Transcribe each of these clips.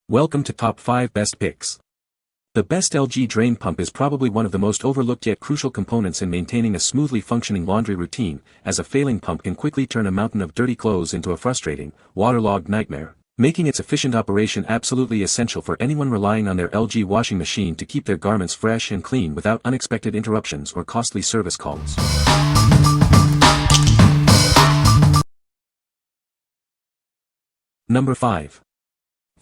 Welcome to Top 5 Best Picks. The best LG drain pump is probably one of the most overlooked yet crucial components in maintaining a smoothly functioning laundry routine, as a failing pump can quickly turn a mountain of dirty clothes into a frustrating, waterlogged nightmare, making its efficient operation absolutely essential for anyone relying on their LG washing machine to keep their garments fresh and clean without unexpected interruptions or costly service calls. Number 5.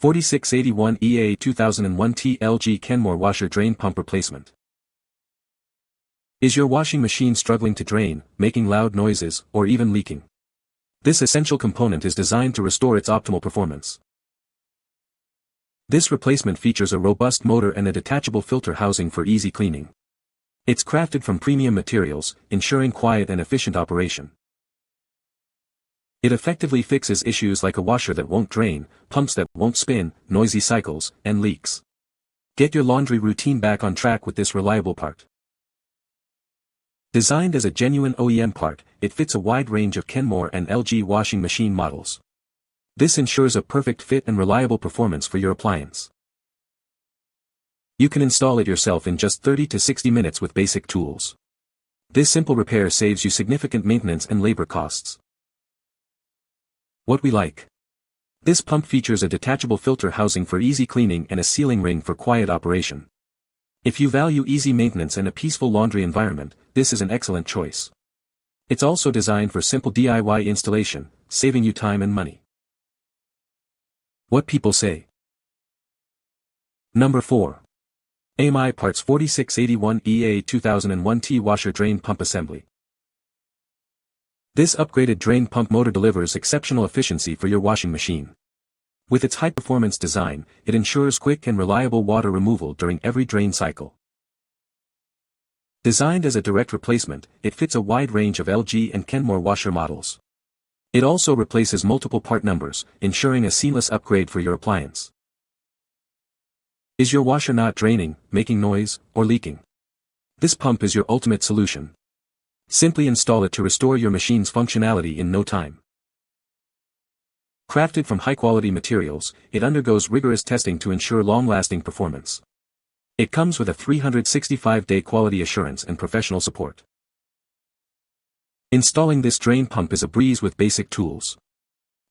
4681 EA 2001T LG Kenmore Washer Drain Pump Replacement. Is your washing machine struggling to drain, making loud noises, or even leaking? This essential component is designed to restore its optimal performance. This replacement features a robust motor and a detachable filter housing for easy cleaning. It's crafted from premium materials, ensuring quiet and efficient operation. It effectively fixes issues like a washer that won't drain, pumps that won't spin, noisy cycles, and leaks. Get your laundry routine back on track with this reliable part. Designed as a genuine OEM part, it fits a wide range of Kenmore and LG washing machine models. This ensures a perfect fit and reliable performance for your appliance. You can install it yourself in just 30 to 60 minutes with basic tools. This simple repair saves you significant maintenance and labor costs. What we like. This pump features a detachable filter housing for easy cleaning and a sealing ring for quiet operation. If you value easy maintenance and a peaceful laundry environment, this is an excellent choice. It's also designed for simple DIY installation, saving you time and money. What people say. Number 4. AMI Parts 4681 EA 2001T Washer Drain Pump Assembly. This upgraded drain pump motor delivers exceptional efficiency for your washing machine. With its high-performance design, it ensures quick and reliable water removal during every drain cycle. Designed as a direct replacement, it fits a wide range of LG and Kenmore washer models. It also replaces multiple part numbers, ensuring a seamless upgrade for your appliance. Is your washer not draining, making noise, or leaking? This pump is your ultimate solution. Simply install it to restore your machine's functionality in no time. Crafted from high-quality materials, it undergoes rigorous testing to ensure long-lasting performance. It comes with a 365-day quality assurance and professional support. Installing this drain pump is a breeze with basic tools.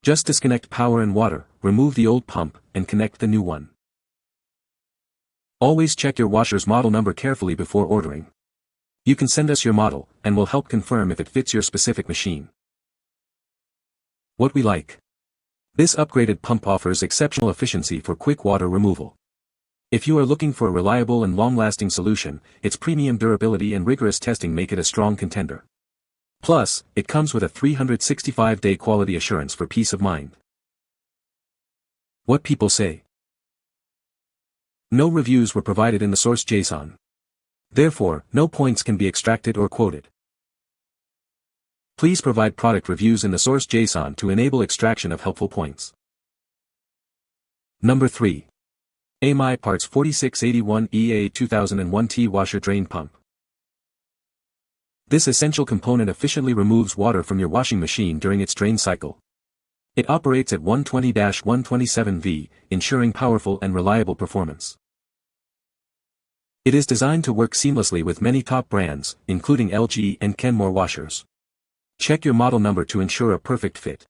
Just disconnect power and water, remove the old pump, and connect the new one. Always check your washer's model number carefully before ordering. You can send us your model, and we'll help confirm if it fits your specific machine. What we like. This upgraded pump offers exceptional efficiency for quick water removal. If you are looking for a reliable and long-lasting solution, its premium durability and rigorous testing make it a strong contender. Plus, it comes with a 365-day quality assurance for peace of mind. What people say. No reviews were provided in the source JSON. Therefore, no points can be extracted or quoted. Please provide product reviews in the source JSON to enable extraction of helpful points. Number 3. AMI Parts 4681 EA 2001T Washer Drain Pump. This essential component efficiently removes water from your washing machine during its drain cycle. It operates at 120-127 V, ensuring powerful and reliable performance. It is designed to work seamlessly with many top brands, including LG and Kenmore washers. Check your model number to ensure a perfect fit.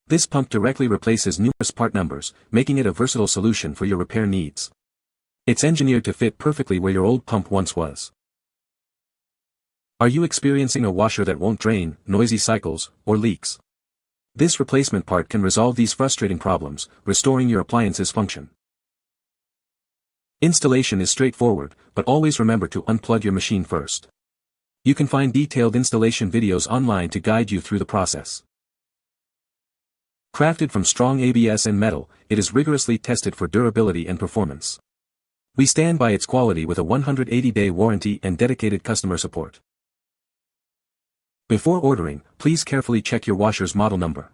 This pump directly replaces numerous part numbers, making it a versatile solution for your repair needs. It's engineered to fit perfectly where your old pump once was. Are you experiencing a washer that won't drain, noisy cycles, or leaks? This replacement part can resolve these frustrating problems, restoring your appliance's function. Installation is straightforward, but always remember to unplug your machine first. You can find detailed installation videos online to guide you through the process. Crafted from strong ABS and metal, it is rigorously tested for durability and performance. We stand by its quality with a 180-day warranty and dedicated customer support. Before ordering, please carefully check your washer's model number.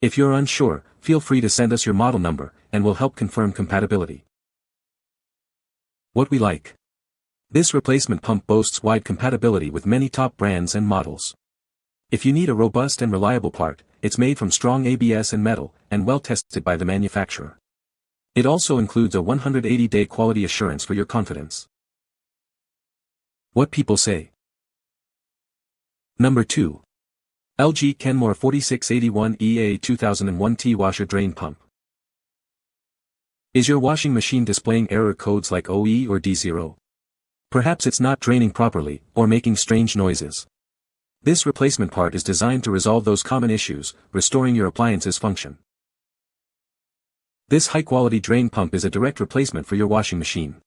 If you're unsure, feel free to send us your model number, and we'll help confirm compatibility. What we like. This replacement pump boasts wide compatibility with many top brands and models. If you need a robust and reliable part, it's made from strong ABS and metal, and well tested by the manufacturer. It also includes a 180-day quality assurance for your confidence. What people say. Number 2. LG Kenmore 4681 EA 2001T Washer Drain Pump. Is your washing machine displaying error codes like OE or D0? Perhaps it's not draining properly, or making strange noises. This replacement part is designed to resolve those common issues, restoring your appliance's function. This high-quality drain pump is a direct replacement for your washing machine.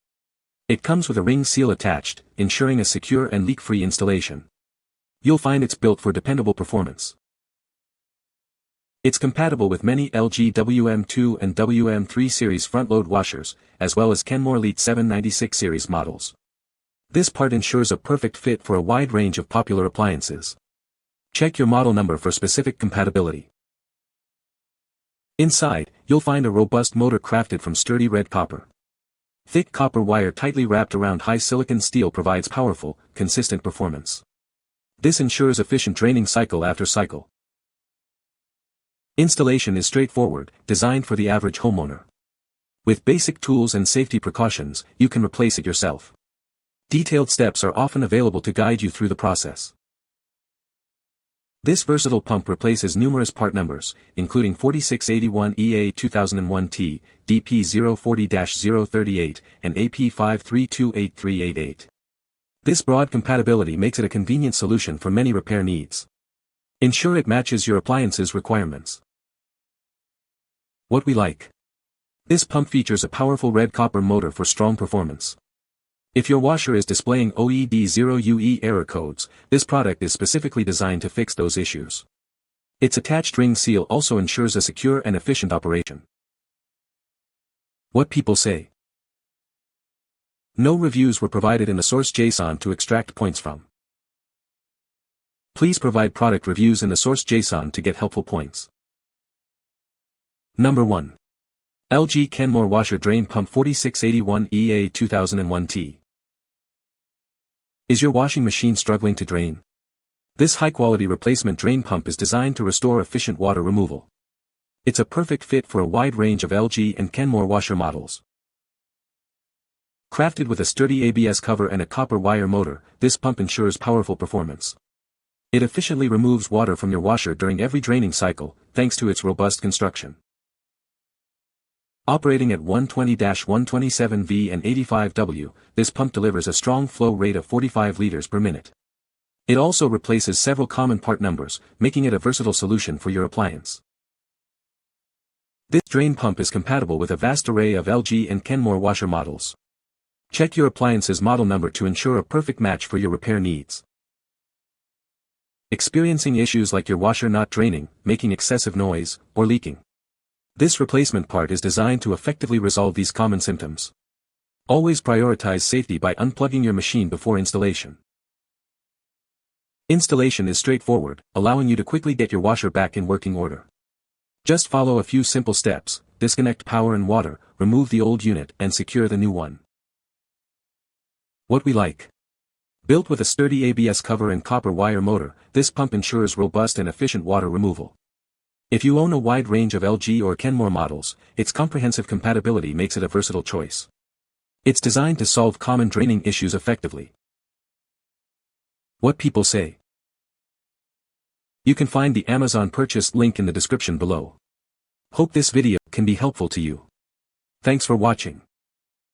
It comes with a ring seal attached, ensuring a secure and leak-free installation. You'll find it's built for dependable performance. It's compatible with many LG WM2 and WM3 series front-load washers, as well as Kenmore Elite 796 series models. This part ensures a perfect fit for a wide range of popular appliances. Check your model number for specific compatibility. Inside, you'll find a robust motor crafted from sturdy red copper. Thick copper wire tightly wrapped around high silicon steel provides powerful, consistent performance. This ensures efficient draining cycle after cycle. Installation is straightforward, designed for the average homeowner. With basic tools and safety precautions, you can replace it yourself. Detailed steps are often available to guide you through the process. This versatile pump replaces numerous part numbers, including 4681 EA 2001T, DP040-038, and AP5328388. This broad compatibility makes it a convenient solution for many repair needs. Ensure it matches your appliance's requirements. What we like. This pump features a powerful red copper motor for strong performance. If your washer is displaying OED0UE error codes, this product is specifically designed to fix those issues. Its attached ring seal also ensures a secure and efficient operation. What people say. No reviews were provided in the source JSON to extract points from. Please provide product reviews in the source JSON to get helpful points. Number 1. LG Kenmore Washer Drain Pump 4681 EA 2001T. Is your washing machine struggling to drain? This high-quality replacement drain pump is designed to restore efficient water removal. It's a perfect fit for a wide range of LG and Kenmore washer models. Crafted with a sturdy ABS cover and a copper wire motor, this pump ensures powerful performance. It efficiently removes water from your washer during every draining cycle, thanks to its robust construction. Operating at 120-127V and 85W, this pump delivers a strong flow rate of 45 liters per minute. It also replaces several common part numbers, making it a versatile solution for your appliance. This drain pump is compatible with a vast array of LG and Kenmore washer models. Check your appliance's model number to ensure a perfect match for your repair needs. Experiencing issues like your washer not draining, making excessive noise, or leaking. This replacement part is designed to effectively resolve these common symptoms. Always prioritize safety by unplugging your machine before installation. Installation is straightforward, allowing you to quickly get your washer back in working order. Just follow a few simple steps: disconnect power and water, remove the old unit, and secure the new one. What we like. Built with a sturdy ABS cover and copper wire motor, this pump ensures robust and efficient water removal. If you own a wide range of LG or Kenmore models, its comprehensive compatibility makes it a versatile choice. It's designed to solve common draining issues effectively. What people say. You can find the Amazon purchase link in the description below. Hope this video can be helpful to you. Thanks for watching.